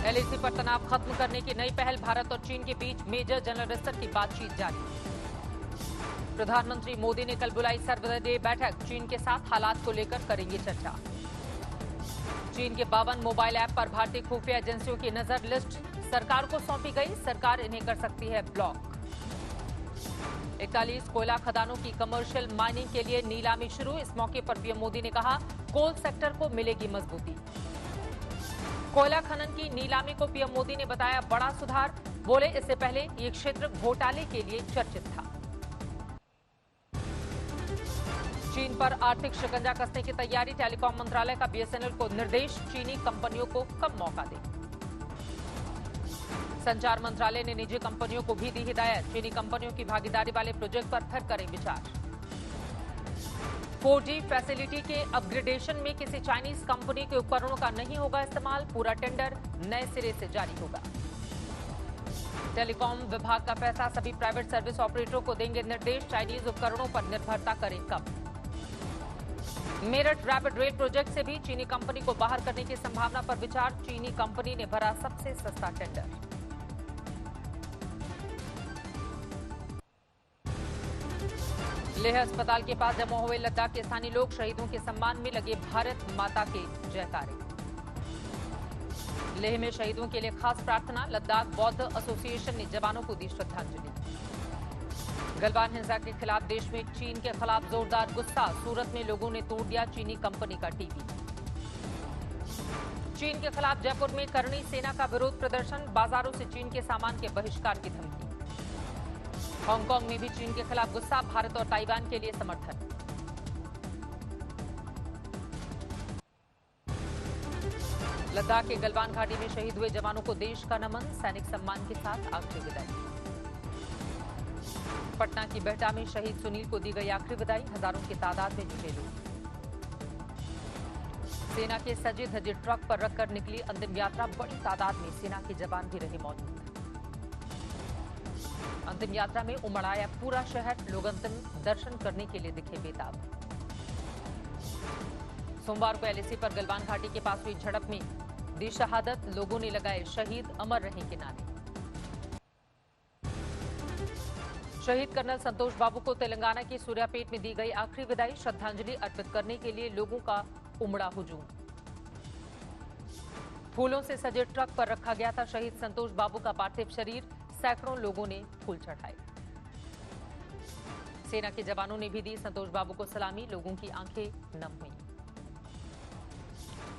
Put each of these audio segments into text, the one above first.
LAC पर तनाव खत्म करने की नई पहल, भारत और चीन के बीच मेजर जनरल स्तर की बातचीत जारी। प्रधानमंत्री मोदी ने कल बुलाई सर्वदलीय बैठक, चीन के साथ हालात को लेकर करेंगे चर्चा। चीन के 52 मोबाइल ऐप पर भारतीय खुफिया एजेंसियों की नजर, लिस्ट सरकार को सौंपी गई, सरकार इन्हें कर सकती है ब्लॉक। 41 कोयला खदानों की कमर्शियल माइनिंग के लिए नीलामी शुरू, इस मौके पर पीएम मोदी ने कहा कोल सेक्टर को मिलेगी मजबूती। कोयला खनन की नीलामी को पीएम मोदी ने बताया बड़ा सुधार, बोले इससे पहले ये क्षेत्र घोटाले के लिए चर्चित था। चीन पर आर्थिक शिकंजा कसने की तैयारी, टेलीकॉम मंत्रालय का बीएसएनएल को निर्देश, चीनी कंपनियों को कम मौका दे। संचार मंत्रालय ने निजी कंपनियों को भी दी हिदायत, चीनी कंपनियों की भागीदारी वाले प्रोजेक्ट पर फिर करें विचार। 4G फैसिलिटी के अपग्रेडेशन में किसी चाइनीज कंपनी के उपकरणों का नहीं होगा इस्तेमाल, पूरा टेंडर नए सिरे से जारी होगा। टेलीकॉम विभाग का फैसला, सभी प्राइवेट सर्विस ऑपरेटरों को देंगे निर्देश, चाइनीज उपकरणों पर निर्भरता करें कम। मेरठ रैपिड रेल प्रोजेक्ट से भी चीनी कंपनी को बाहर करने की संभावना पर विचार, चीनी कंपनी ने भरा सबसे सस्ता टेंडर। लेह अस्पताल के पास जमा हुए लद्दाख के स्थानीय लोग, शहीदों के सम्मान में लगे भारत माता के जयकारे। लेह में शहीदों के लिए खास प्रार्थना, लद्दाख बौद्ध एसोसिएशन ने जवानों को दी श्रद्धांजलि। गलवान हिंसा के खिलाफ देश में चीन के खिलाफ जोरदार गुस्सा, सूरत में लोगों ने तोड़ दिया चीनी कंपनी का टीवी। चीन के खिलाफ जयपुर में करणी सेना का विरोध प्रदर्शन, बाजारों से चीन के सामान के बहिष्कार की धमकी। हांगकांग में भी चीन के खिलाफ गुस्सा, भारत और ताइवान के लिए समर्थन। लद्दाख के गलवान घाटी में शहीद हुए जवानों को देश का नमन, सैनिक सम्मान के साथ आखिरी विदाई। पटना की बेहटा में शहीद सुनील को दी गई आखिरी विदाई, हजारों की तादाद में जुटे लोग। सेना के सजे धजे ट्रक पर रखकर निकली अंतिम यात्रा, बड़ी तादाद में सेना के जवान भी रहे मौजूद। अंतिम यात्रा में उमड़ आया पूरा शहर, लोग अंतिम दर्शन करने के लिए दिखे बेताब। सोमवार को एलएसी पर गलवान घाटी के पास हुई झड़प में दी शहादत, लोगों ने लगाए शहीद अमर रहें के नारे। शहीद कर्नल संतोष बाबू को तेलंगाना के सूर्यापेट में दी गई आखिरी विदाई, श्रद्धांजलि अर्पित करने के लिए लोगों का उमड़ा हुजूम। फूलों से सजे ट्रक पर रखा गया था शहीद संतोष बाबू का पार्थिव शरीर, सैकड़ों लोगों ने फूल चढ़ाए। सेना के जवानों ने भी दी संतोष बाबू को सलामी, लोगों की आंखें नम हुई।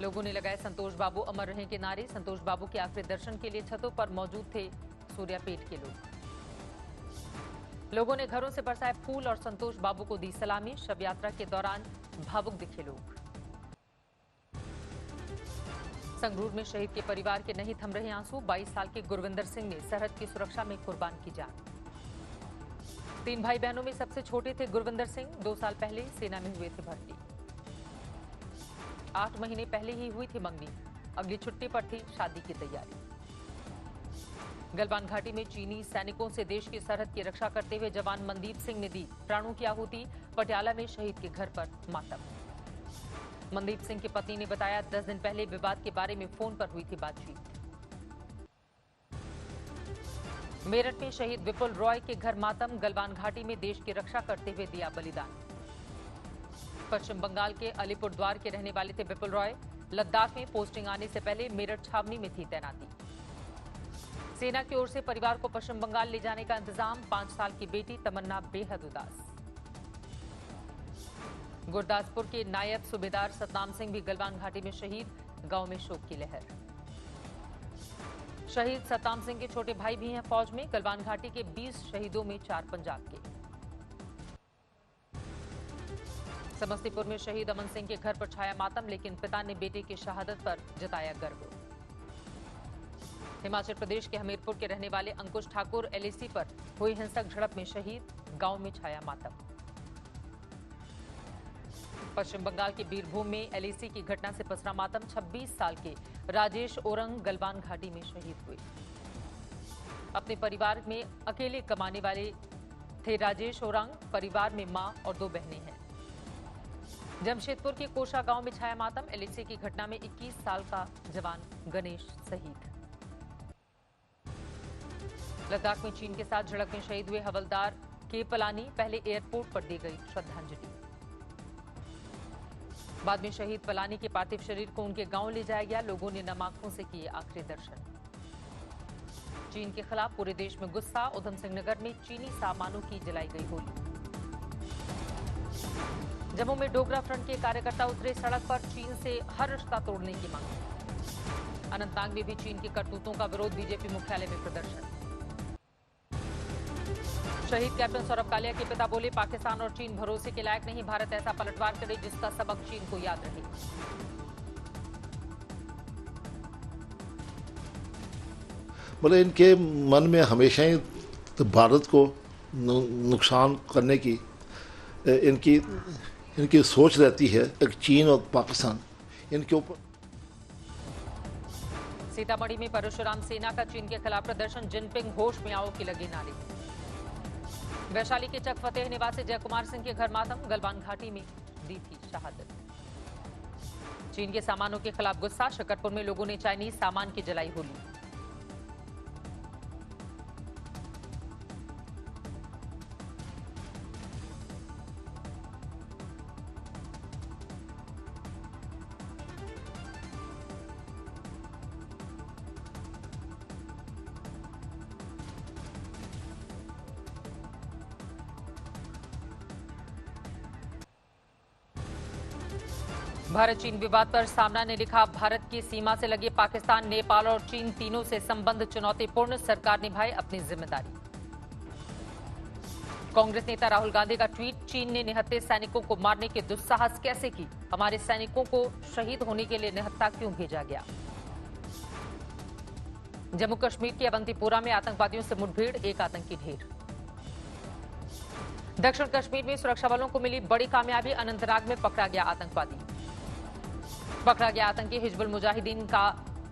लोगों ने लगाए संतोष बाबू अमर रहें के नारे, संतोष बाबू के आखिरी दर्शन के लिए छतों पर मौजूद थे सूर्यापेट के लोग। लोगों ने घरों से बरसाए फूल और संतोष बाबू को दी सलामी, शव यात्रा के दौरान भावुक दिखे लोग। संगरूर में शहीद के परिवार के नहीं थम रहे आंसू, 22 साल के गुरविंदर सिंह ने सरहद की सुरक्षा में कुर्बान की जान। 3 भाई बहनों में सबसे छोटे थे गुरविंदर सिंह, 2 साल पहले सेना में हुए थे भर्ती। 8 महीने पहले ही हुई थी मंगनी, अगली छुट्टी पर थी शादी की तैयारी। गलवान घाटी में चीनी सैनिकों से देश की सरहद की रक्षा करते हुए जवान मनदीप सिंह ने दी प्राणों की आहुति, पटियाला में शहीद के घर पर मातम। मनदीप सिंह के पत्नी ने बताया 10 दिन पहले विवाद के बारे में फोन पर हुई थी बातचीत। मेरठ में शहीद विपुल रॉय के घर मातम, गलवान घाटी में देश की रक्षा करते हुए दिया बलिदान। पश्चिम बंगाल के अलीपुरद्वार के रहने वाले थे विपुल रॉय, लद्दाख में पोस्टिंग आने से पहले मेरठ छावनी में थी तैनाती। सेना की ओर से परिवार को पश्चिम बंगाल ले जाने का इंतजाम, 5 साल की बेटी तमन्ना बेहद उदास। गुरदासपुर के नायब सूबेदार सतनाम सिंह भी गलवान घाटी में शहीद, गांव में शोक की लहर। शहीद सतनाम सिंह के छोटे भाई भी हैं फौज में, गलवान घाटी के 20 शहीदों में 4 पंजाब के। समस्तीपुर में शहीद अमन सिंह के घर पर छाया मातम, लेकिन पिता ने बेटे की शहादत पर जताया गर्व। हिमाचल प्रदेश के हमीरपुर के रहने वाले अंकुश ठाकुर एलएसी पर हुई हिंसक झड़प में शहीद, गांव में छाया मातम। पश्चिम बंगाल के बीरभूम में एलएसी की घटना से पसरा मातम, 26 साल के राजेश ओरंग गलवान घाटी में शहीद हुए। अपने परिवार में अकेले कमाने वाले थे राजेश ओरंग, परिवार में मां और 2 बहनें हैं। जमशेदपुर के कोशा गांव में छाया मातम, एलएसी की घटना में 21 साल का जवान गणेश शहीद। लद्दाख में चीन के साथ झड़प में शहीद हुए हवलदार के पलानी पहले एयरपोर्ट पर दी गई श्रद्धांजलि। बाद में शहीद पलानी के पार्थिव शरीर को उनके गांव ले जाया गया। लोगों ने नम आंखों से किए आखिरी दर्शन। चीन के खिलाफ पूरे देश में गुस्सा। उधम सिंह नगर में चीनी सामानों की जलाई गई होली। जम्मू में डोगरा फ्रंट के कार्यकर्ता उतरे सड़क पर, चीन से हर रिश्ता तोड़ने की मांग। अनंतनाग में भी चीन की करतूतों का विरोध, बीजेपी मुख्यालय में प्रदर्शन। शहीद कैप्टन सौरभ कालिया के पिता बोले, पाकिस्तान और चीन भरोसे के लायक नहीं। भारत ऐसा पलटवार करे जिसका सबक चीन को याद रहे। बोले इनके मन में हमेशा ही तो भारत को नुकसान करने की इनकी सोच रहती है। एक चीन और पाकिस्तान इनके ऊपर। सीतामढ़ी में परशुराम सेना का चीन के खिलाफ प्रदर्शन, जिनपिंग होश में आओ की लगी नारे। वैशाली के चक फतेह निवासी जय कुमार सिंह के घर मातम, गलवान घाटी में दी थी शहादत। चीन के सामानों के खिलाफ गुस्सा, शकरपुर में लोगों ने चाइनीज सामान की जलाई होली। भारत चीन विवाद पर सामना ने लिखा, भारत की सीमा से लगे पाकिस्तान, नेपाल और चीन तीनों से संबंध चुनौतीपूर्ण, सरकार निभाए अपनी जिम्मेदारी। कांग्रेस नेता राहुल गांधी का ट्वीट, चीन ने निहत्थे सैनिकों को मारने की दुस्साहस कैसे की? हमारे सैनिकों को शहीद होने के लिए निहत्था क्यों भेजा गया? जम्मू कश्मीर के अवंतीपोरा में आतंकवादियों से मुठभेड़, एक आतंकी ढेर। दक्षिण कश्मीर में सुरक्षा बलों को मिली बड़ी कामयाबी, अनंतनाग में पकड़ा गया आतंकवादी। पकड़ा गया आतंकी हिजबुल मुजाहिदीन का,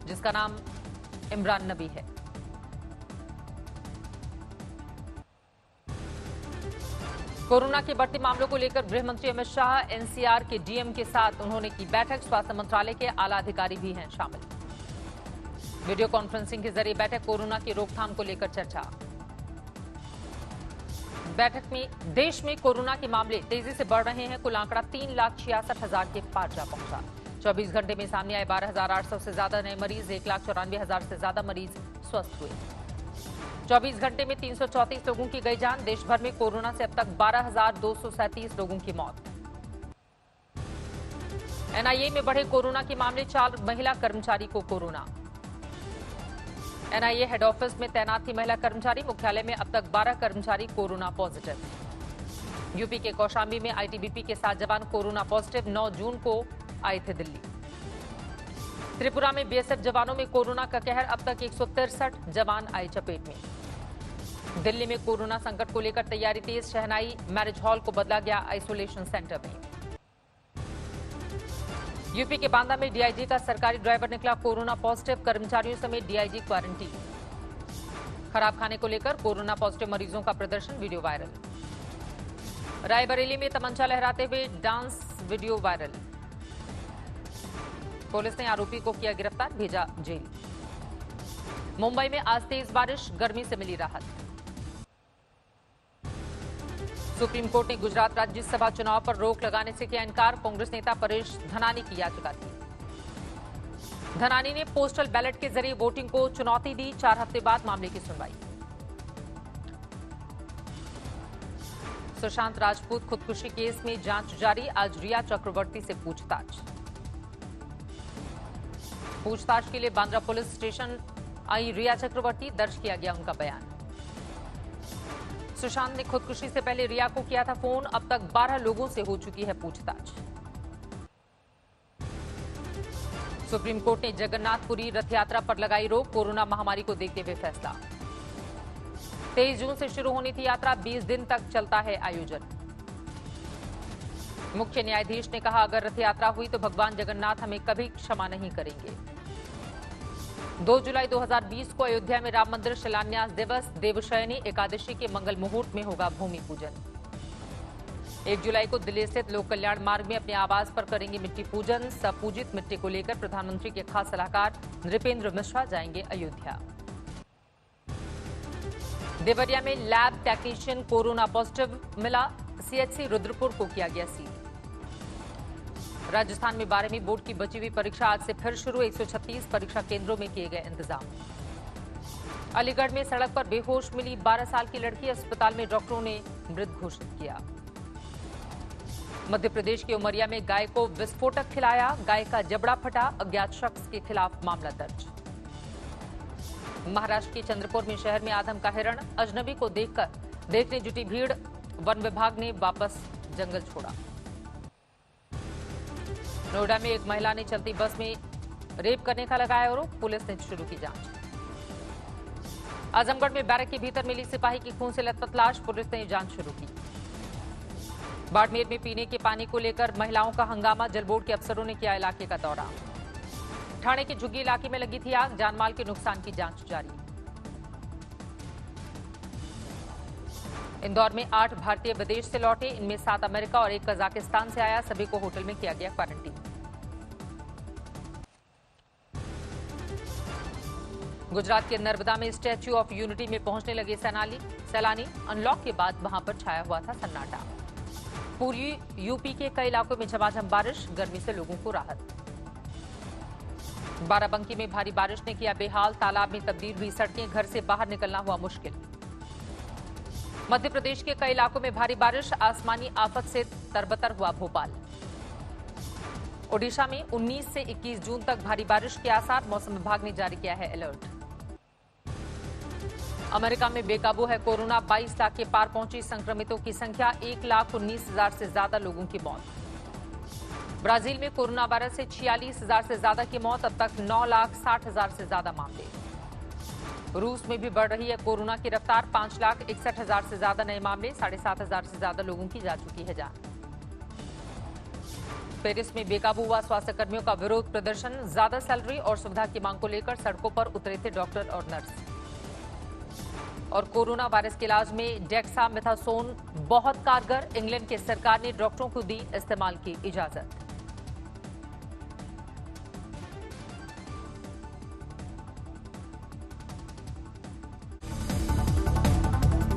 जिसका नाम इमरान नबी है। कोरोना के बढ़ते मामलों को लेकर गृह मंत्री अमित शाह, एनसीआर के डीएम के साथ उन्होंने की बैठक। स्वास्थ्य मंत्रालय के आला अधिकारी भी हैं शामिल। वीडियो कॉन्फ्रेंसिंग के जरिए बैठक, कोरोना की रोकथाम को लेकर चर्चा। बैठक में देश में कोरोना के मामले तेजी से बढ़ रहे हैं। कुल आंकड़ा 3,66,000 के पार जा पहुंचा। 24 घंटे में सामने आए 12,800 से ज्यादा नए मरीज, 1,94,000 से ज्यादा मरीज स्वस्थ हुए। 24 घंटे में 334 लोगों की गई जान। देश भर में कोरोना से अब तक 12,237 लोगों की मौत। एनआईए में बढ़े कोरोना के मामले, 4 महिला कर्मचारी को कोरोना। एनआईए हेड ऑफिस में तैनात थी महिला कर्मचारी, मुख्यालय में अब तक 12 कर्मचारी कोरोना पॉजिटिव। यूपी के कौशाम्बी में आईटीबीपी के 7 जवान कोरोना पॉजिटिव, 9 जून को आए थे दिल्ली। त्रिपुरा में बीएसएफ जवानों में कोरोना का कहर, अब तक 163 जवान आए चपेट में। दिल्ली में कोरोना संकट को लेकर तैयारी तेज, शहनाई मैरिज हॉल को बदला गया आइसोलेशन सेंटर में। यूपी के बांदा में डीआईजी का सरकारी ड्राइवर निकला कोरोना पॉजिटिव, कर्मचारियों समेत डीआईजी क्वारंटीन। खराब खाने को लेकर कोरोना पॉजिटिव मरीजों का प्रदर्शन, वीडियो वायरल। रायबरेली में तमंचा लहराते हुए डांस वीडियो वायरल। पुलिस ने आरोपी को किया गिरफ्तार, भेजा जेल। मुंबई में आज तेज बारिश, गर्मी से मिली राहत। सुप्रीम कोर्ट ने गुजरात राज्यसभा चुनाव पर रोक लगाने से किया इनकार। कांग्रेस नेता परेश धनानी की याचिका थी। धनानी ने पोस्टल बैलेट के जरिए वोटिंग को चुनौती दी। 4 हफ्ते बाद मामले की सुनवाई। सुशांत राजपूत खुदकुशी केस में जांच जारी, आज रिया चक्रवर्ती से पूछताछ। पूछताछ के लिए बांद्रा पुलिस स्टेशन आई रिया चक्रवर्ती, दर्ज किया गया उनका बयान। सुशांत ने खुदकुशी से पहले रिया को किया था फोन, अब तक 12 लोगों से हो चुकी है पूछताछ। सुप्रीम कोर्ट ने जगन्नाथपुरी रथ यात्रा पर लगाई रोक, कोरोना महामारी को देखते हुए फैसला। 23 जून से शुरू होनी थी यात्रा, 20 दिन तक चलता है आयोजन। मुख्य न्यायाधीश ने कहा, अगर रथ यात्रा हुई तो भगवान जगन्नाथ हमें कभी क्षमा नहीं करेंगे। 2 जुलाई 2020 को अयोध्या में राम मंदिर शिलान्यास दिवस, देवशयनी एकादशी के मंगल मुहूर्त में होगा भूमि पूजन। 1 जुलाई को दिल्ली स्थित लोक कल्याण मार्ग में अपने आवास पर करेंगे मिट्टी पूजन। सपूजित मिट्टी को लेकर प्रधानमंत्री के खास सलाहकार नृपेंद्र मिश्रा जाएंगे अयोध्या। देवरिया में लैब टेक्नीशियन कोरोना पॉजिटिव मिला, सीएचसी रुद्रपुर को किया गया सील। राजस्थान में 12वीं बोर्ड की बची हुई परीक्षा आज से फिर शुरू, 136 परीक्षा केंद्रों में किए गए इंतजाम। अलीगढ़ में सड़क पर बेहोश मिली 12 साल की लड़की, अस्पताल में डॉक्टरों ने मृत घोषित किया। मध्य प्रदेश के उमरिया में गाय को विस्फोटक खिलाया, गाय का जबड़ा फटा, अज्ञात शख्स के खिलाफ मामला दर्ज। महाराष्ट्र के चंद्रपुर में शहर में आदम का हिरण, अजनबी को देखने जुटी भीड़, वन विभाग ने वापस जंगल छोड़ा। नोएडा में एक महिला ने चलती बस में रेप करने का लगाया आरोप, पुलिस ने शुरू की जांच। आजमगढ़ में बैरक के भीतर मिली सिपाही की खून से लथपथ लाश, पुलिस ने जांच शुरू की। बाड़मेर में पीने के पानी को लेकर महिलाओं का हंगामा, जल बोर्ड के अफसरों ने किया इलाके का दौरा। ठाणे के झुग्गी इलाके में लगी थी आग, जानमाल के नुकसान की जांच जारी। इंदौर में 8 भारतीय विदेश से लौटे, इनमें 7 अमेरिका और 1 कजाकिस्तान से आया, सभी को होटल में किया गया क्वारंटीन। गुजरात के नर्मदा में स्टैच्यू ऑफ यूनिटी में पहुंचने लगे सैलानी, अनलॉक के बाद वहां पर छाया हुआ था सन्नाटा। पूर्वी यूपी के कई इलाकों में झमाझम बारिश, गर्मी से लोगों को राहत। बाराबंकी में भारी बारिश ने किया बेहाल, तालाब में तब्दील हुई सड़कें, घर से बाहर निकलना हुआ मुश्किल। मध्य प्रदेश के कई इलाकों में भारी बारिश, आसमानी आफत से तरबतर हुआ भोपाल। ओडिशा में 19 से 21 जून तक भारी बारिश के आसार, मौसम विभाग ने जारी किया है अलर्ट। अमेरिका में बेकाबू है कोरोना, 22 लाख के पार पहुंची संक्रमितों की संख्या, 1,19,000 से ज्यादा लोगों की मौत। ब्राजील में कोरोना वायरस से 46,000 से ज्यादा की मौत, अब तक 9,60,000 से ज्यादा मामले। रूस में भी बढ़ रही है कोरोना की रफ्तार, 5,61,000 से ज्यादा नए मामले, 7,500 से ज्यादा लोगों की जा चुकी है जान। पेरिस में बेकाबू हुआ स्वास्थ्य कर्मियों का विरोध प्रदर्शन, ज्यादा सैलरी और सुविधा की मांग को लेकर सड़कों पर उतरे थे डॉक्टर और नर्स। और कोरोना वायरस के इलाज में डेक्सामेथासोन बहुत कारगर, इंग्लैंड की सरकार ने डॉक्टरों को दी इस्तेमाल की इजाजत।